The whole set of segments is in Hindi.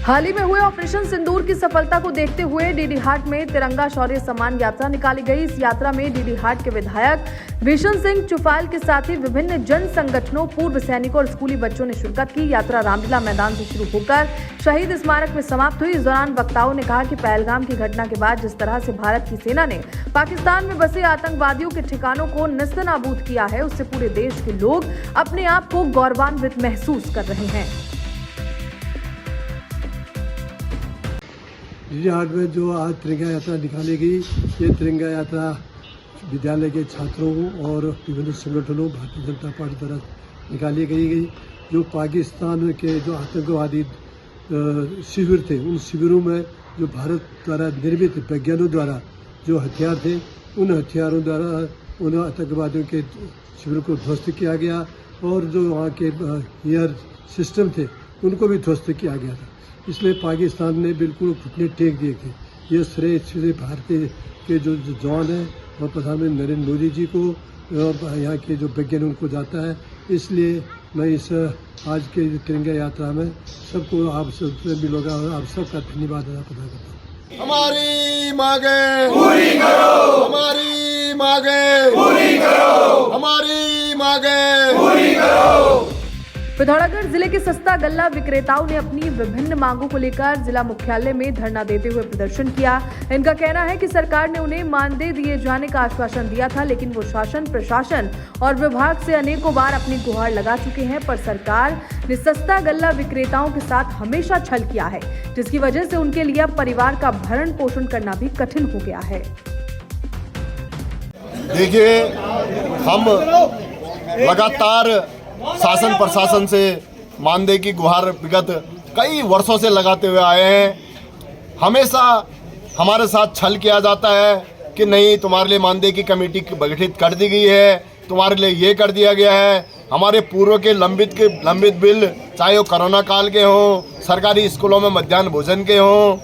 हाल ही में हुए ऑपरेशन सिंदूर की सफलता को देखते हुए डीडी हाट में तिरंगा शौर्य सम्मान यात्रा निकाली गई। इस यात्रा में डीडी हाट के विधायक भीषण सिंह चुफाल के साथ ही विभिन्न जन संगठनों, पूर्व सैनिकों और स्कूली बच्चों ने शिरकत की। यात्रा रामलीला मैदान से शुरू होकर शहीद स्मारक में समाप्त हुई। इस दौरान वक्ताओं ने कहा कि पहलगाम की घटना के बाद जिस तरह से भारत की सेना ने पाकिस्तान में बसे आतंकवादियों के ठिकानों को नेस्तनाबूद किया है, उससे पूरे देश के लोग अपने आप को गौरवान्वित महसूस कर रहे हैं। डीडी हाट में जो आज तिरंगा यात्रा निकाली गई, ये तिरंगा यात्रा विद्यालय के छात्रों और विभिन्न संगठनों, भारतीय जनता पार्टी द्वारा निकाली गई। जो पाकिस्तान के जो आतंकवादी शिविर थे, उन शिविरों में जो भारत द्वारा निर्मित वैज्ञानिकों द्वारा जो हथियार थे, उन हथियारों द्वारा उन आतंकवादियों के शिविरों को ध्वस्त किया गया और जो वहाँ के एयर सिस्टम थे उनको भी ध्वस्त किया गया था। इसलिए पाकिस्तान ने बिल्कुल घुटने टेक दिए थे। ये श्रेय भारतीय के जो जवान हैं और प्रधानमंत्री नरेंद्र मोदी जी को और यहाँ के जो वैज्ञानिक उनको जाता है। इसलिए मैं इस आज के तिरंगा यात्रा में सबको आप सबसे मिलूंगा और आप सबका धन्यवाद अदा करता हूँ। हमारी मांगे पूरी करो, हमारी मांगे पूरी करो, हमारी मांगे पूरी करो। पिथौरागढ़ जिले के सस्ता गल्ला विक्रेताओं ने अपनी विभिन्न मांगों को लेकर जिला मुख्यालय में धरना देते हुए प्रदर्शन किया। इनका कहना है कि सरकार ने उन्हें मानदेय दिए जाने का आश्वासन दिया था, लेकिन वो शासन, प्रशासन और विभाग से अनेकों बार अपनी गुहार लगा चुके हैं, पर सरकार ने सस्ता गल्ला विक्रेताओं के साथ हमेशा छल किया है, जिसकी वजह से उनके लिए अब परिवार का भरण पोषण करना भी कठिन हो गया है। देखिए, हम लगातार शासन प्रशासन से मानदेय की गुहार विगत कई वर्षों से लगाते हुए आए हैं। हमेशा हमारे साथ छल किया जाता है कि नहीं, तुम्हारे लिए मानदेय की कमेटी गठित कर दी गई है, तुम्हारे लिए ये कर दिया गया है। हमारे पूर्व के लंबित बिल, चाहे वो कोरोना काल के हों, सरकारी स्कूलों में मध्याह्न भोजन के हों,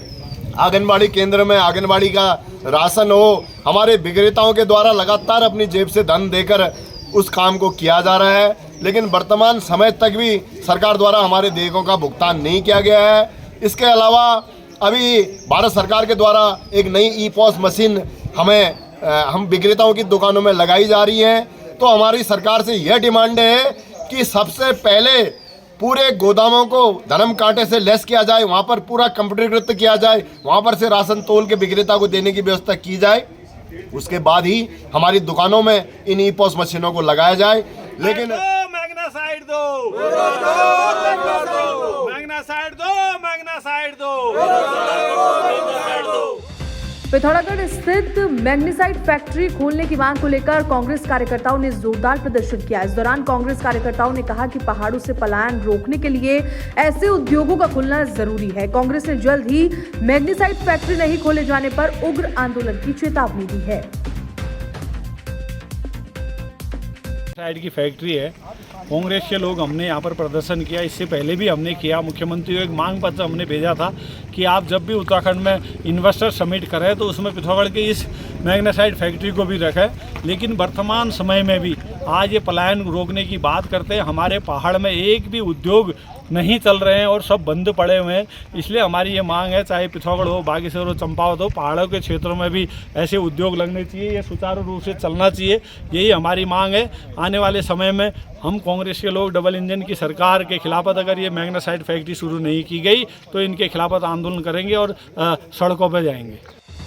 आंगनबाड़ी केंद्र में आंगनबाड़ी का राशन हो, हमारे विक्रेताओं के द्वारा लगातार अपनी जेब से धन देकर उस काम को किया जा रहा है, लेकिन वर्तमान समय तक भी सरकार द्वारा हमारे देयकों का भुगतान नहीं किया गया है। इसके अलावा अभी भारत सरकार के द्वारा एक नई ई-पॉस मशीन हम विक्रेताओं की दुकानों में लगाई जा रही है। तो हमारी सरकार से यह डिमांड है कि सबसे पहले पूरे गोदामों को धर्म कांटे से लेस किया जाए, वहाँ पर पूरा कंप्यूटरीकृत किया जाए, वहाँ पर से राशन तोल के विक्रेता को देने की व्यवस्था की जाए। उसके बाद ही हमारी दुकानों में इन ई-पॉस मशीनों को लगाया जाए। लेकिन मैग्नासाइड दो, मैग्नासाइड दो, मैग्नासाइड दो। पिथौरागढ़ स्थित मैग्नेसाइट फैक्ट्री खोलने की मांग को लेकर कांग्रेस कार्यकर्ताओं ने जोरदार प्रदर्शन किया। इस दौरान कांग्रेस कार्यकर्ताओं ने कहा कि पहाड़ों से पलायन रोकने के लिए ऐसे उद्योगों का खुलना जरूरी है। कांग्रेस ने जल्द ही मैग्नेसाइट फैक्ट्री नहीं खोले जाने पर उग्र आंदोलन की चेतावनी दी है। साइड की फैक्ट्री है, कांग्रेस के लोग हमने यहाँ पर प्रदर्शन किया। इससे पहले भी हमने किया, मुख्यमंत्री को एक मांग पत्र हमने भेजा था कि आप जब भी उत्तराखंड में इन्वेस्टर समिट करें तो उसमें पिथौरागढ़ की इस मैग्नेसाइट फैक्ट्री को भी रखें। लेकिन वर्तमान समय में भी आज ये पलायन रोकने की बात करते हैं, हमारे पहाड़ में एक भी उद्योग नहीं चल रहे हैं और सब बंद पड़े हुए हैं। इसलिए हमारी ये मांग है, चाहे पिथौरागढ़ हो, बागेश्वर हो, चंपावत हो, पहाड़ों के क्षेत्रों में भी ऐसे उद्योग लगने चाहिए, ये सुचारू रूप से चलना चाहिए। यही हमारी मांग है। आने वाले समय में हम कांग्रेस के लोग डबल इंजन की सरकार के खिलाफ, अगर ये मैग्नेसाइट फैक्ट्री शुरू नहीं की गई तो इनके खिलाफ आंदोलन करेंगे और सड़कों पर जाएंगे।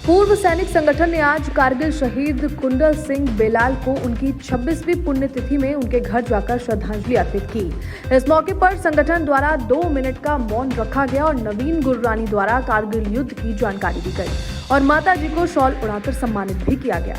पूर्व सैनिक संगठन ने आज कारगिल शहीद कुंडल सिंह बेलाल को उनकी 26वीं पुण्यतिथि में उनके घर जाकर श्रद्धांजलि अर्पित की। इस मौके पर संगठन द्वारा 2 मिनट का मौन रखा गया और नवीन गुररानी द्वारा कारगिल युद्ध की जानकारी दी गई और माता जी को शॉल उड़ाकर सम्मानित भी किया गया।